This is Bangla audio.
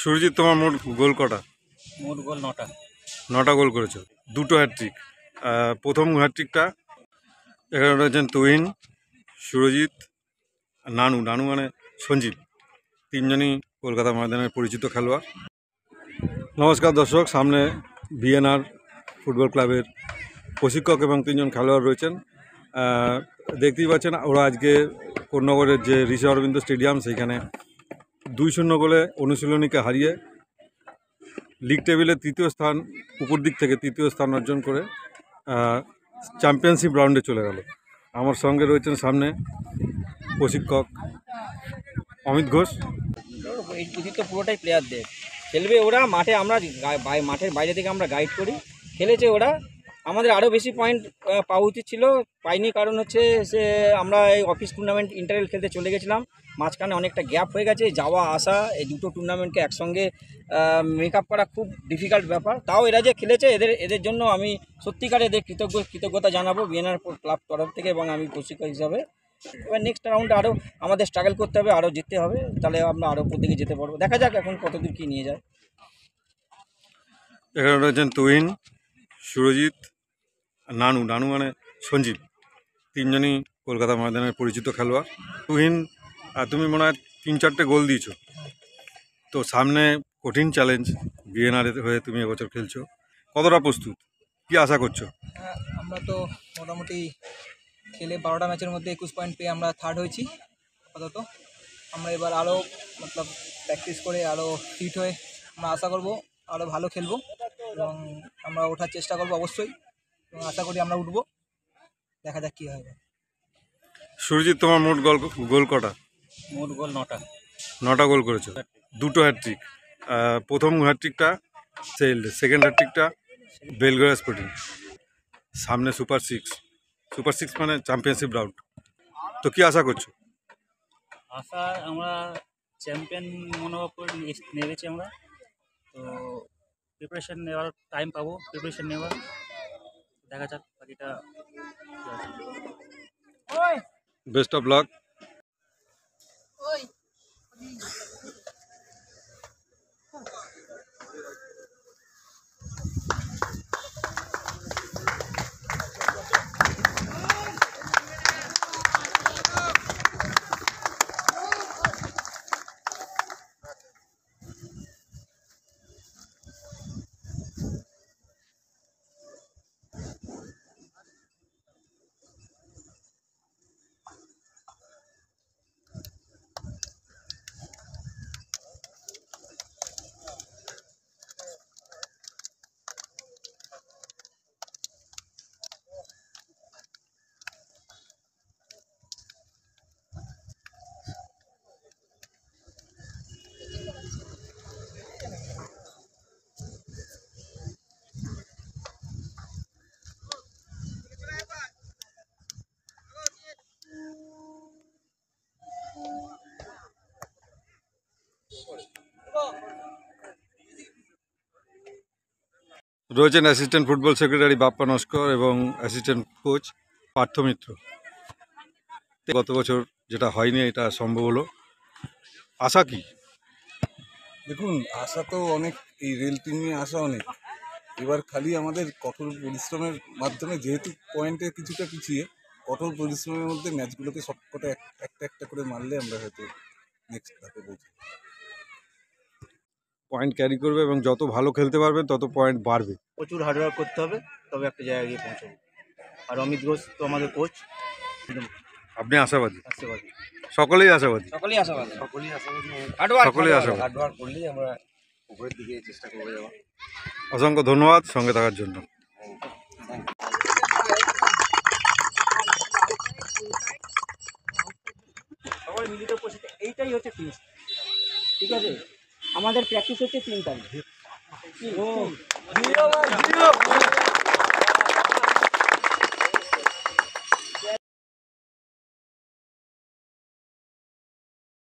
সুরজিৎ, তোমার মোট গোল কটা? মোট গোল 9টা। 9টা গোল করেছো, 2টো হ্যাটট্রিক। প্রথম হ্যাটট্রিকটা এখানে রয়েছেন তুহিন, সুরজিৎ, নানু নানু মানে সঞ্জিত, তিনজনই কলকাতা ময়দানের পরিচিত খেলোয়াড়। নমস্কার দর্শক, সামনে ভিএনআর ফুটবল ক্লাবের প্রশিক্ষক এবং 3জন খেলোয়াড় রয়েছেন। দেখতেই পাচ্ছেন ওরা আজকে কোন্নগরের যে ঋষি অরবিন্দ স্টেডিয়াম সেইখানে 2-0 গোলে অনুশীলনীকে হারিয়ে লিগ টেবিলে তৃতীয় স্থান, উপর দিক থেকে তৃতীয় স্থান অর্জন করে চ্যাম্পিয়নশিপ রাউন্ডে চলে গেল। আমার সঙ্গে রয়েছেন সামনে প্রশিক্ষক অমিত ঘোষ। এই পুঁজি তো পুরোটাই প্লেয়ারদের, খেলবে ওরা মাঠে, আমরা মাঠের বাইরে থেকে আমরা গাইড করি। খেলেছে ওরা, আমাদের আরও বেশি পয়েন্ট পাওয়া উচিত ছিল, পাইনি। কারণ হচ্ছে সে আমরা এই অফিস টুর্নামেন্ট ইন্টারভেল খেলতে চলে গেছিলাম, মাঝখানে অনেকটা গ্যাপ হয়ে গেছে। যাওয়া আসা এই দুটো টুর্নামেন্টকে একসঙ্গে মেকআপ করা খুব ডিফিকাল্ট ব্যাপার। তাও এরা যে খেলেছে, এদের জন্য আমি সত্যিকার এদের কৃতজ্ঞতা জানাবো ভিএনআর ক্লাব তরফ থেকে এবং আমি প্রশিক্ষক হিসাবে। এবার নেক্সট রাউন্ডে আরও আমাদের স্ট্রাগল করতে হবে, আরও জিততে হবে, তাহলে আমরা আরও উপর দিকে যেতে পারবো। দেখা যাক এখন কতদূর কী নিয়ে যায়। এখানে রয়েছেন তুহিন, সুরজিৎ, নানু নানু মানে সঞ্জিত, তিনজনই কলকাতা ময়দানের পরিচিত খেলোয়াড়। তুহিন, তুমি মনে হয় 3-4টে গোল দিয়েছো, তো সামনে কঠিন চ্যালেঞ্জ, ভিএনআর হয়ে তুমি এবছর খেলছো, কতটা প্রস্তুত, কি আশা করছো? আমরা তো মোটামুটি খেলে 12টা ম্যাচের মধ্যে 21 পয়েন্ট পেয়ে আমরা থার্ড হয়েছি আপাতত। আমরা এবার আরও প্র্যাকটিস করে আরও ফিট হয়ে আমরা আশা করব আরও ভালো খেলবো এবং আমরা ওঠার চেষ্টা করব অবশ্যই, এবং আশা করি আমরা উঠবো। দেখা যাক কী হয়। সুরজিৎ, তোমার মোট গোল কটা? মোট গোল 9টা। 9টা গোল করেছো, 2টো হ্যাটট্রিক। প্রথম হ্যাটট্রিকটা সেকেন্ড হ্যাটট্রিকটা বেলগ্রেড স্পোর্টিং। সামনে সুপার সিক্স মানে চ্যাম্পিয়নশিপ রাউন্ড, তো কি আশা করছো? আশা আমরা চ্যাম্পিয়ন মনোভাব করে নেমেছি আমরা, তো প্রিপারেশন নেওয়ার টাইম পাবো, প্রিপারেশন নেওয়ার। দেখা যাক বাকিটা। Best of luck. রয়েছেন assistant football secretary Bappa Naskar এবং অ্যাসিস্ট্যান্ট কোচ পার্থ মিত্র। গত বছর যেটা হয়নি এটা সম্ভব হলো, আশা কি? দেখুন, আশা তো অনেক, এই রেল টিম নিয়ে আশা অনেক। এবার খালি আমাদের কঠোর পরিশ্রমের মাধ্যমে, যেহেতু পয়েন্টে কিছুটা পিছিয়ে, কঠোর পরিশ্রমের মধ্যে ম্যাচগুলোকে সবকটা একটা করে মারলে আমরা হয়তো নেক্সট ধাপে পৌঁছাবো। পয়েন্ট ক্যারি করবে এবং যত ভালো খেলতে পারবে তত পয়েন্ট বাড়বে। প্রচুর হার্ডওয়ার্ক করতে হবে, তবে একটা জায়গায় গিয়ে পৌঁছাবো। আর অমিত ঘোষ তো আমাদের কোচ, আপনি আশাবাদী? আশাবাদী, সকলেই আশাবাদী। হার্ডওয়ার্ক করলেই আমরা উপরের দিকে চেষ্টা করবো যাওয়া। অসংখ্য ধন্যবাদ সঙ্গে থাকার জন্য। সবাই মিলিত উপস্থিত, এইটাই হচ্ছে ফিনিশ। ঠিক আছে, আমাদের প্র্যাকটিস হচ্ছে 3 তারিখ।